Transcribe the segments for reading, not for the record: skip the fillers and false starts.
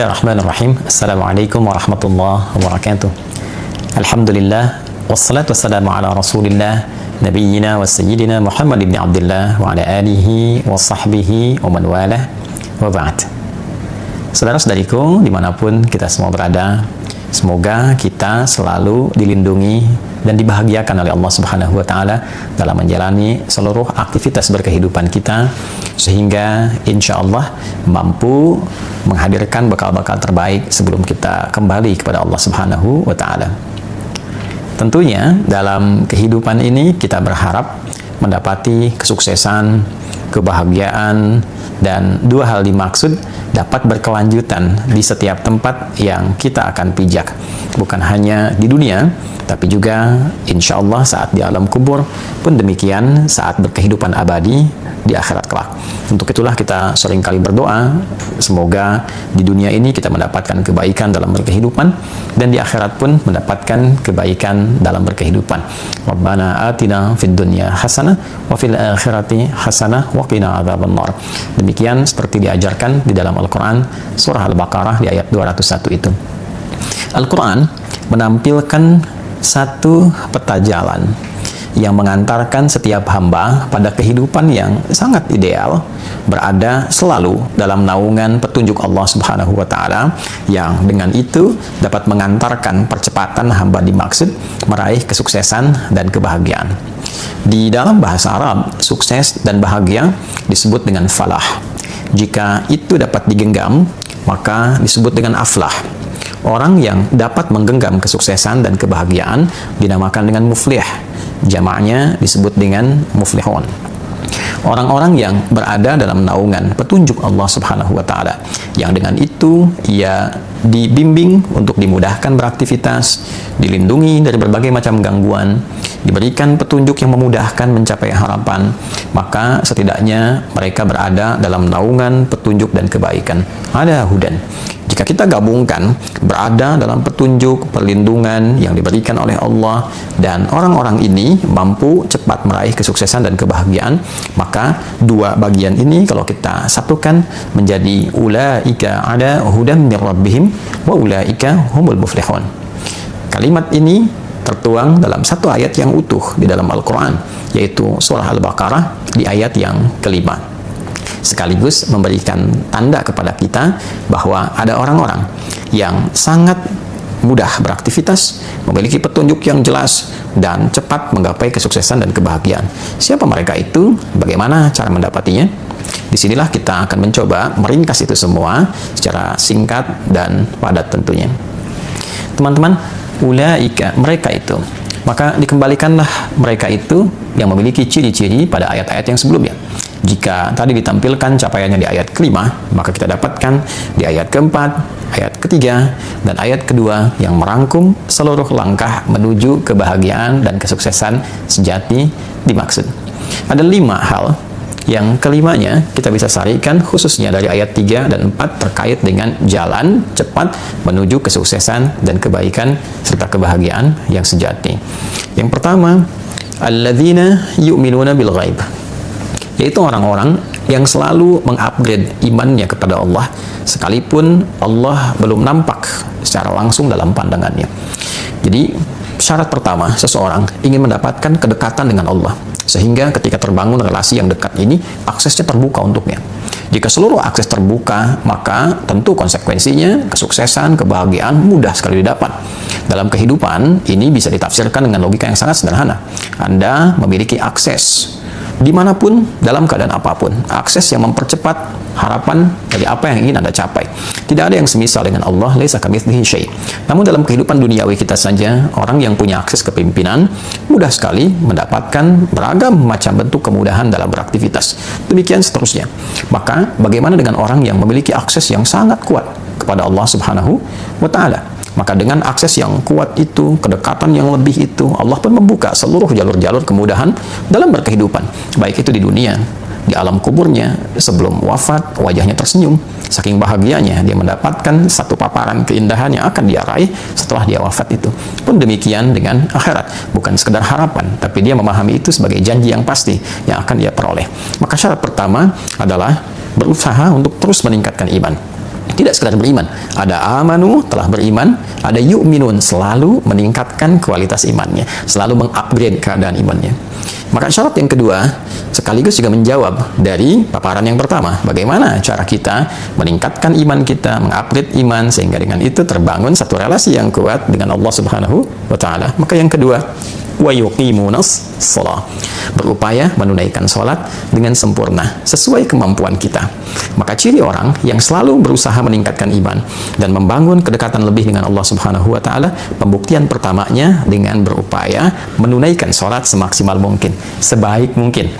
Bismillahirrahmanirrahim. Assalamualaikum warahmatullahi wabarakatuh. Alhamdulillah wassalatu wassalamu ala Rasulillah nabiyyina wa sayyidina Muhammad ibn Abdullah wa ala alihi wa sahbihi wa man walah wa ba'd. Saudara-saudariku dimanapun kita semua berada, semoga kita selalu dilindungi dan dibahagiakan oleh Allah Subhanahu wa Ta'ala dalam menjalani seluruh aktivitas berkehidupan kita, sehingga insya Allah mampu menghadirkan bekal-bekal terbaik sebelum kita kembali kepada Allah Subhanahu wa Ta'ala. Tentunya dalam kehidupan ini kita berharap mendapati kesuksesan, kebahagiaan, dan dua hal dimaksud dapat berkelanjutan di setiap tempat yang kita akan pijak, bukan hanya di dunia tapi juga insya Allah saat di alam kubur, pun demikian saat berkehidupan abadi di akhirat kelak. Untuk itulah kita seringkali berdoa, semoga di dunia ini kita mendapatkan kebaikan dalam berkehidupan, dan di akhirat pun mendapatkan kebaikan dalam berkehidupan. Rabbana atina fid dunya hasanah wa fil akhirati hasanah wa qina adzabannar. Demikian seperti diajarkan di dalam Al-Quran surah Al-Baqarah di ayat 201 itu. Al-Quran menampilkan satu peta jalan yang mengantarkan setiap hamba pada kehidupan yang sangat ideal, berada selalu dalam naungan petunjuk Allah Subhanahu wa Ta'ala, yang dengan itu dapat mengantarkan percepatan hamba dimaksud meraih kesuksesan dan kebahagiaan. Di dalam bahasa Arab, sukses dan bahagia disebut dengan falah. Jika itu dapat digenggam, maka disebut dengan aflah. Orang yang dapat menggenggam kesuksesan dan kebahagiaan dinamakan dengan muflih. Jamaknya disebut dengan muflihun. Orang-orang yang berada dalam naungan petunjuk Allah Subhanahu wa Ta'ala, yang dengan itu ia dibimbing untuk dimudahkan beraktivitas, dilindungi dari berbagai macam gangguan, diberikan petunjuk yang memudahkan mencapai harapan, maka setidaknya mereka berada dalam naungan petunjuk dan kebaikan. Ada hudan. Jika kita gabungkan berada dalam petunjuk, perlindungan yang diberikan oleh Allah, dan orang-orang ini mampu cepat meraih kesuksesan dan kebahagiaan, maka dua bagian ini kalau kita satukan menjadi ulaika ala hudan mir rabbihim wa ulaika humul muflihun. Kalimat ini tertuang dalam satu ayat yang utuh di dalam Al-Quran, yaitu surah Al-Baqarah di ayat yang kelima, sekaligus memberikan tanda kepada kita bahwa ada orang-orang yang sangat mudah beraktivitas, memiliki petunjuk yang jelas, dan cepat menggapai kesuksesan dan kebahagiaan. Siapa mereka itu? Bagaimana cara mendapatinya? Disinilah kita akan mencoba meringkas itu semua secara singkat dan padat tentunya. Teman-teman, ulaika, mereka itu, maka dikembalikanlah mereka itu yang memiliki ciri-ciri pada ayat-ayat yang sebelumnya. Jika tadi ditampilkan capaiannya di ayat kelima, maka kita dapatkan di ayat keempat, ayat ketiga, dan ayat kedua yang merangkum seluruh langkah menuju kebahagiaan dan kesuksesan sejati dimaksud. Ada 5 hal yang kelimanya kita bisa sarikan khususnya dari ayat 3 dan 4 terkait dengan jalan cepat menuju kesuksesan dan kebaikan serta kebahagiaan yang sejati. Yang pertama, alladzina yu'minuna bil ghaib, yaitu orang-orang yang selalu mengupgrade imannya kepada Allah sekalipun Allah belum nampak secara langsung dalam pandangannya. Jadi syarat pertama, seseorang ingin mendapatkan kedekatan dengan Allah, sehingga ketika terbangun relasi yang dekat ini, aksesnya terbuka untuknya. Jika seluruh akses terbuka, maka tentu konsekuensinya kesuksesan, kebahagiaan mudah sekali didapat. Dalam kehidupan, ini bisa ditafsirkan dengan logika yang sangat sederhana. Anda memiliki akses dimanapun, dalam keadaan apapun, akses yang mempercepat harapan dari apa yang ingin Anda capai. Tidak ada yang semisal dengan Allah, laisa kamitslihi syai'. Namun dalam kehidupan duniawi kita saja, orang yang punya akses kepemimpinan mudah sekali mendapatkan beragam macam bentuk kemudahan dalam beraktivitas. Demikian seterusnya. Maka bagaimana dengan orang yang memiliki akses yang sangat kuat kepada Allah Subhanahu wa Ta'ala? Maka dengan akses yang kuat itu, kedekatan yang lebih itu, Allah pun membuka seluruh jalur-jalur kemudahan dalam berkehidupan, baik itu di dunia, di alam kuburnya, sebelum wafat wajahnya tersenyum, saking bahagianya dia mendapatkan satu paparan keindahan yang akan dia raih setelah dia wafat itu. Pun demikian dengan akhirat, bukan sekedar harapan, tapi dia memahami itu sebagai janji yang pasti yang akan dia peroleh. Maka syarat pertama adalah berusaha untuk terus meningkatkan iman. Tidak sekedar beriman, ada amanu, telah beriman, ada yu'minun, selalu meningkatkan kualitas imannya, selalu mengupgrade keadaan imannya. Maka syarat yang kedua sekaligus juga menjawab dari paparan yang pertama, bagaimana cara kita meningkatkan iman kita, mengupgrade iman sehingga dengan itu terbangun satu relasi yang kuat dengan Allah Subhanahu wa taala. Maka yang kedua, wa yuqimunas shalah, berupaya menunaikan salat dengan sempurna sesuai kemampuan kita. Maka ciri orang yang selalu berusaha meningkatkan iman dan membangun kedekatan lebih dengan Allah Subhanahu wa taala, pembuktian pertamanya dengan berupaya menunaikan salat semaksimal mungkin, sebaik mungkin.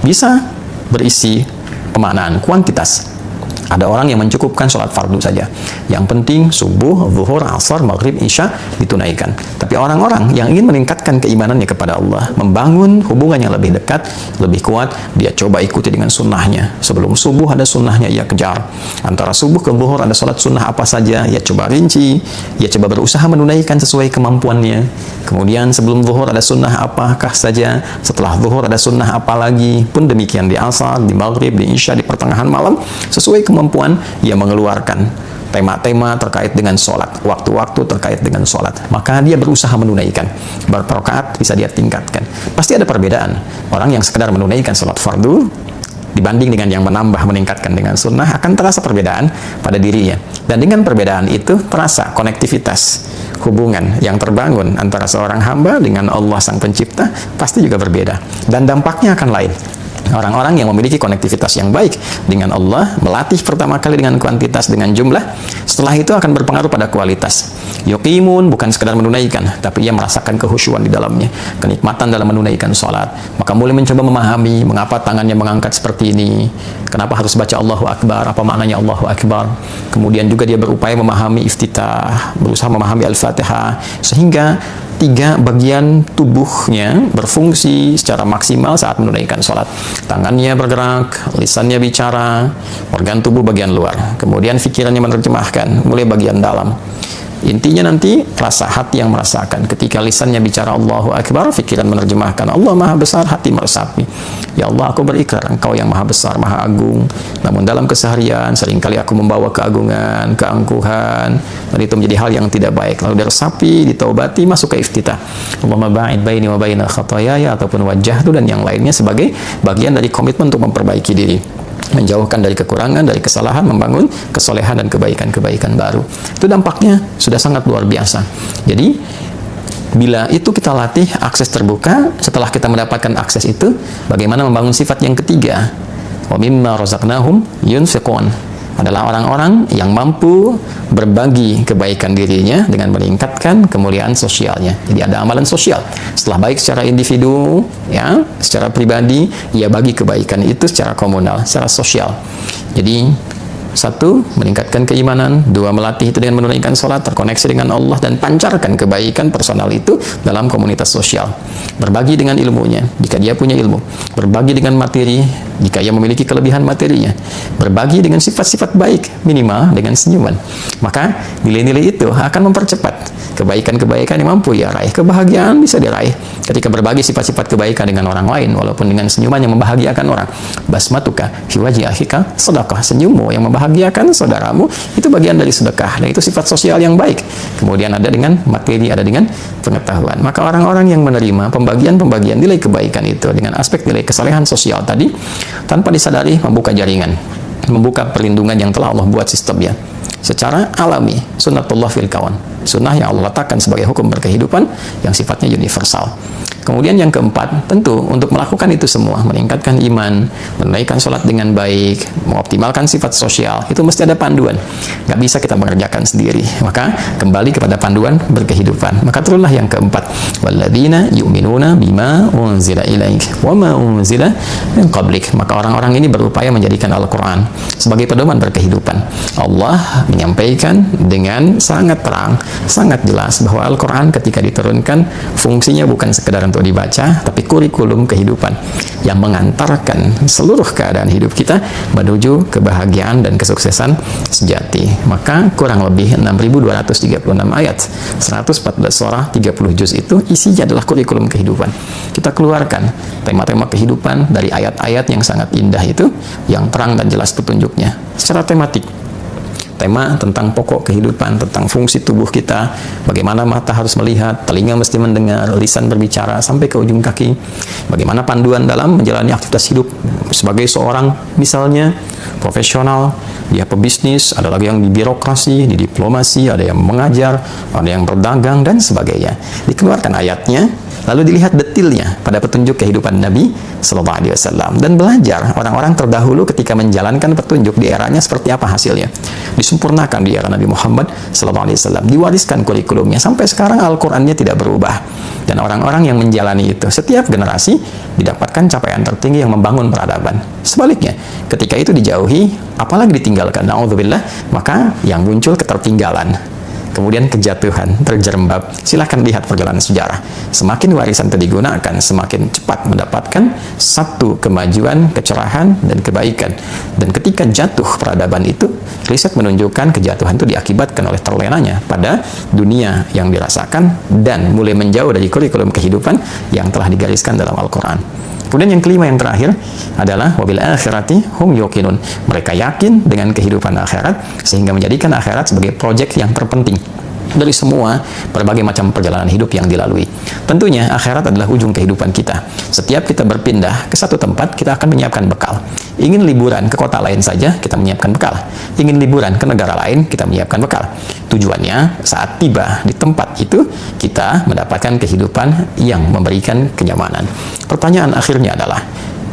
Bisa berisi pemaknaan kuantitas. Ada orang yang mencukupkan sholat fardu saja. Yang penting subuh, zuhur, asar, maghrib, isya ditunaikan. Tapi orang-orang yang ingin meningkatkan keimanannya kepada Allah, membangun hubungan yang lebih dekat, lebih kuat, dia coba ikuti dengan sunnahnya. Sebelum subuh ada sunnahnya, ia kejar. Antara subuh ke zuhur ada sholat sunnah apa saja, ia coba rinci. Ia coba berusaha menunaikan sesuai kemampuannya. Kemudian sebelum zuhur ada sunnah apakah saja, setelah zuhur ada sunnah apa lagi, pun demikian di asar, di maghrib, di isya, di pertengahan malam, sesuai kemampuan ia mengeluarkan tema-tema terkait dengan sholat, waktu-waktu terkait dengan sholat. Maka dia berusaha menunaikan. Berapa rakaat bisa dia tingkatkan. Pasti ada perbedaan. Orang yang sekedar menunaikan sholat fardu dibanding dengan yang menambah meningkatkan dengan sunnah, akan terasa perbedaan pada dirinya. Dan dengan perbedaan itu terasa konektivitas hubungan yang terbangun antara seorang hamba dengan Allah Sang Pencipta pasti juga berbeda. Dan dampaknya akan lain. Orang-orang yang memiliki konektivitas yang baik dengan Allah, melatih pertama kali dengan kuantitas, dengan jumlah, setelah itu akan berpengaruh pada kualitas. Yuqimun bukan sekedar menunaikan, tapi ia merasakan kehusyuan di dalamnya, kenikmatan dalam menunaikan sholat. Maka mulai mencoba memahami mengapa tangannya mengangkat seperti ini, kenapa harus baca Allahu Akbar, apa maknanya Allahu Akbar. Kemudian juga dia berupaya memahami iftitah, berusaha memahami Al-Fatihah, sehingga 3 bagian tubuhnya berfungsi secara maksimal saat menunaikan sholat. Tangannya bergerak, lisannya bicara, organ tubuh bagian luar, kemudian pikirannya menerjemahkan, mulai bagian dalam. Intinya nanti rasa hati yang merasakan. Ketika lisannya bicara Allahu Akbar, pikiran menerjemahkan Allah Maha Besar, hati meresapi. Ya Allah, aku berikrar Engkau yang Maha Besar, Maha Agung. Namun dalam keseharian seringkali aku membawa keagungan, keangkuhan, dan itu menjadi hal yang tidak baik. Lalu diresapi, ditaubati, masuk ke iftitah. Allahumma ba'id baini wa baina khatayaya, ataupun wajah itu dan yang lainnya sebagai bagian dari komitmen untuk memperbaiki diri, menjauhkan dari kekurangan, dari kesalahan, membangun kesolehan dan kebaikan-kebaikan baru. Itu dampaknya sudah sangat luar biasa. Jadi bila itu kita latih akses terbuka, setelah kita mendapatkan akses itu, bagaimana membangun sifat yang ketiga? Wa mimma razaqnahum yunfiqun, adalah orang-orang yang mampu berbagi kebaikan dirinya dengan meningkatkan kemuliaan sosialnya. Jadi ada amalan sosial. Setelah baik secara individu, ya, secara pribadi, ia bagi kebaikan itu secara komunal, secara sosial. Jadi 1, meningkatkan keimanan. 2, melatih itu dengan menunaikan sholat, terkoneksi dengan Allah, dan pancarkan kebaikan personal itu dalam komunitas sosial. Berbagi dengan ilmunya, jika dia punya ilmu. Berbagi dengan materi, jika ia memiliki kelebihan materinya. Berbagi dengan sifat-sifat baik, minimal dengan senyuman. Maka nilai-nilai itu akan mempercepat kebaikan-kebaikan yang mampu ia raih. Kebahagiaan bisa diraih ketika berbagi sifat-sifat kebaikan dengan orang lain, walaupun dengan senyuman yang membahagiakan orang. Basmatuka fi wajhi akhika sedekah, senyummu yang membahagiakan saudaramu itu bagian dari sedekah, dan itu sifat sosial yang baik. Kemudian ada dengan materi, ada dengan pengetahuan. Maka orang-orang yang menerima pembagian-pembagian nilai kebaikan itu dengan aspek nilai kesalehan sosial tadi, tanpa disadari membuka jaringan, membuka perlindungan yang telah Allah buat sistemnya secara alami, sunnatullah fil kawan, sunnah yang Allah letakkan sebagai hukum berkehidupan yang sifatnya universal. Kemudian yang keempat, tentu untuk melakukan itu semua, meningkatkan iman, menunaikan sholat dengan baik, mengoptimalkan sifat sosial, itu mesti ada panduan. Nggak bisa kita mengerjakan sendiri. Maka kembali kepada panduan berkehidupan. Maka turunlah yang keempat, walladzina yu'minuna bima unzila ilaik wa ma unzila min qablik. Maka orang-orang ini berupaya menjadikan Al-Quran sebagai pedoman berkehidupan. Allah menyampaikan dengan sangat terang, sangat jelas bahwa Al-Quran ketika diturunkan fungsinya bukan sekedar untuk dibaca, tapi kurikulum kehidupan yang mengantarkan seluruh keadaan hidup kita menuju kebahagiaan dan kesuksesan sejati. Maka kurang lebih 6.236 ayat, 114 surah, 30 juz itu isinya adalah kurikulum kehidupan. Kita keluarkan tema-tema kehidupan dari ayat-ayat yang sangat indah itu, yang terang dan jelas petunjuknya secara tematik. tema tentang pokok kehidupan, tentang fungsi tubuh kita, bagaimana mata harus melihat, telinga mesti mendengar, lisan berbicara sampai ke ujung kaki, bagaimana panduan dalam menjalani aktivitas hidup sebagai seorang misalnya profesional, dia pebisnis, ada lagi yang di birokrasi, di diplomasi, ada yang mengajar, ada yang berdagang dan sebagainya. Dikeluarkan ayatnya, lalu dilihat detailnya pada petunjuk kehidupan Nabi Sallallahu Alaihi Wasallam dan belajar orang-orang terdahulu ketika menjalankan petunjuk di eranya seperti apa hasilnya. Disempurnakan di era Nabi Muhammad Sallallahu Alaihi Wasallam, diwariskan kurikulumnya sampai sekarang Al-Qur'annya tidak berubah. Dan orang-orang yang menjalani itu setiap generasi didapatkan capaian tertinggi yang membangun peradaban. Sebaliknya, ketika itu dijauhi, apalagi ditinggalkan, naudzubillah, maka yang muncul ketertinggalan, kemudian kejatuhan, terjerembab. Silahkan lihat perjalanan sejarah. Semakin warisan itu digunakan, semakin cepat mendapatkan satu kemajuan, kecerahan, dan kebaikan. Dan ketika jatuh peradaban itu, riset menunjukkan kejatuhan itu diakibatkan oleh terlenanya pada dunia yang dirasakan dan mulai menjauh dari kurikulum kehidupan yang telah digariskan dalam Al-Quran. Kemudian yang kelima, yang terakhir adalah wabil akhirati hum yuqinun. Mereka yakin dengan kehidupan akhirat sehingga menjadikan akhirat sebagai proyek yang terpenting dari semua berbagai macam perjalanan hidup yang dilalui. Tentunya akhirat adalah ujung kehidupan kita. Setiap kita berpindah ke satu tempat, kita akan menyiapkan bekal. Ingin liburan ke kota lain saja, kita menyiapkan bekal. Ingin liburan ke negara lain, kita menyiapkan bekal. Tujuannya, saat tiba di tempat itu, kita mendapatkan kehidupan yang memberikan kenyamanan. Pertanyaan akhirnya adalah,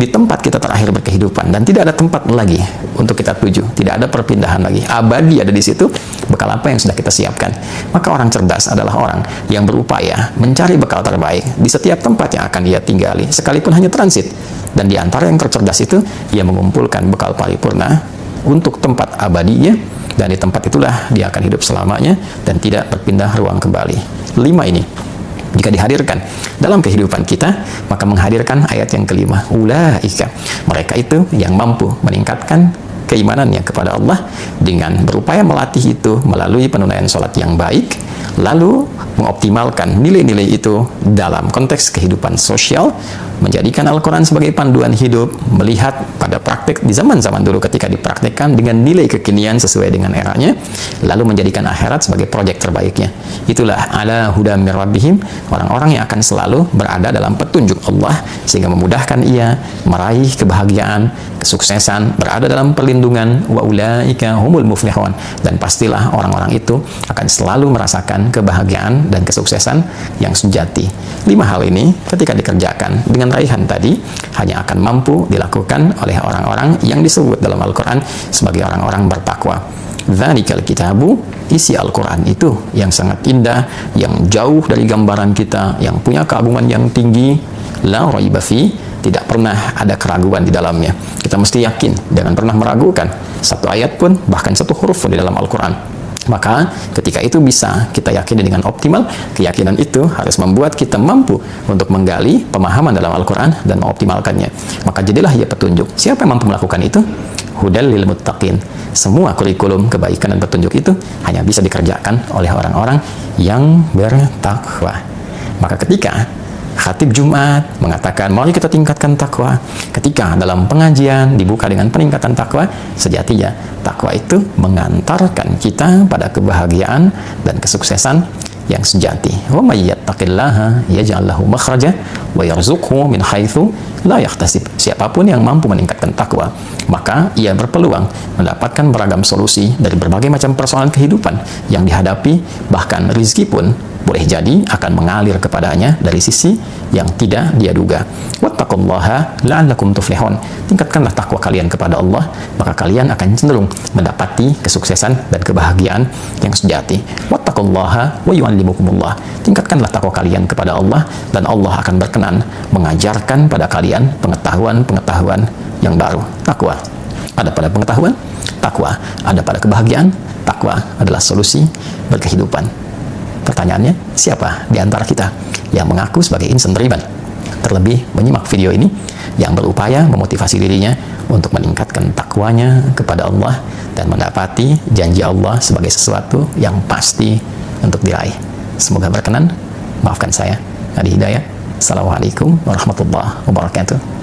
di tempat kita terakhir berkehidupan dan tidak ada tempat lagi untuk kita tuju, tidak ada perpindahan lagi, abadi ada di situ, bekal apa yang sudah kita siapkan? Maka orang cerdas adalah orang yang berupaya mencari bekal terbaik di setiap tempat yang akan dia tinggali, sekalipun hanya transit. Dan di antara yang tercerdas itu, ia mengumpulkan bekal paripurna untuk tempat abadinya, dan di tempat itulah dia akan hidup selamanya dan tidak berpindah ruang kembali. 5 ini jika dihadirkan dalam kehidupan kita, maka menghadirkan ayat yang kelima, ulaika, mereka itu yang mampu meningkatkan keimanannya kepada Allah dengan berupaya melatih itu melalui penunaian sholat yang baik, lalu mengoptimalkan nilai-nilai itu dalam konteks kehidupan sosial, menjadikan Al-Quran sebagai panduan hidup, melihat pada praktik di zaman-zaman dulu ketika dipraktikkan dengan nilai kekinian sesuai dengan eranya, lalu menjadikan akhirat sebagai proyek terbaiknya. Itulah ala huda mir rabbihim, orang-orang yang akan selalu berada dalam petunjuk Allah sehingga memudahkan ia meraih kebahagiaan, kesuksesan, berada dalam perlindungan, wa ulaika humul muflihun, dan pastilah orang-orang itu akan selalu merasakan kebahagiaan dan kesuksesan yang sejati. 5 hal ini ketika dikerjakan dengan raihan tadi hanya akan mampu dilakukan oleh orang-orang yang disebut dalam Al-Quran sebagai orang-orang bertakwa. Dzalikal kitabu, isi Al-Quran itu yang sangat indah, yang jauh dari gambaran kita, yang punya keagungan yang tinggi, la raiba fi, tidak pernah ada keraguan di dalamnya. Kita mesti yakin, jangan pernah meragukan satu ayat pun, bahkan satu huruf pun di dalam Al-Quran. Maka ketika itu bisa kita yakini dengan optimal, keyakinan itu harus membuat kita mampu untuk menggali pemahaman dalam Al-Quran dan mengoptimalkannya. Maka jadilah ia petunjuk. Siapa yang mampu melakukan itu? Hudal lil muttaqin. Semua kurikulum kebaikan dan petunjuk itu hanya bisa dikerjakan oleh orang-orang yang bertakwa. Maka ketika khatib Jumat mengatakan, mari kita tingkatkan takwa. Ketika dalam pengajian dibuka dengan peningkatan takwa, sejatinya takwa itu mengantarkan kita pada kebahagiaan dan kesuksesan yang sejati. Wa may yattaqillaha yaj'al lahu makhraja wa yarzuqhu min haitsu la yahtasib. Siapapun yang mampu meningkatkan takwa, maka ia berpeluang mendapatkan beragam solusi dari berbagai macam persoalan kehidupan yang dihadapi, bahkan rezeki pun boleh jadi akan mengalir kepadanya dari sisi yang tidak dia duga. Wattaqullaha la'allakum tuflihun. Tingkatkanlah takwa kalian kepada Allah, maka kalian akan cenderung mendapati kesuksesan dan kebahagiaan yang sejati. Wattaqullaha wa yu'allimukumullah. Tingkatkanlah takwa kalian kepada Allah, dan Allah akan berkenan mengajarkan pada kalian pengetahuan-pengetahuan yang baru. Takwa ada pada pengetahuan, takwa ada pada kebahagiaan, takwa adalah solusi berkehidupan. Pertanyaannya, siapa di antara kita yang mengaku sebagai insan beriman? Terlebih menyimak video ini yang berupaya memotivasi dirinya untuk meningkatkan takwanya kepada Allah dan mendapati janji Allah sebagai sesuatu yang pasti untuk diraih. Semoga berkenan. Maafkan saya, Adi Hidayat. Assalamualaikum warahmatullahi wabarakatuh.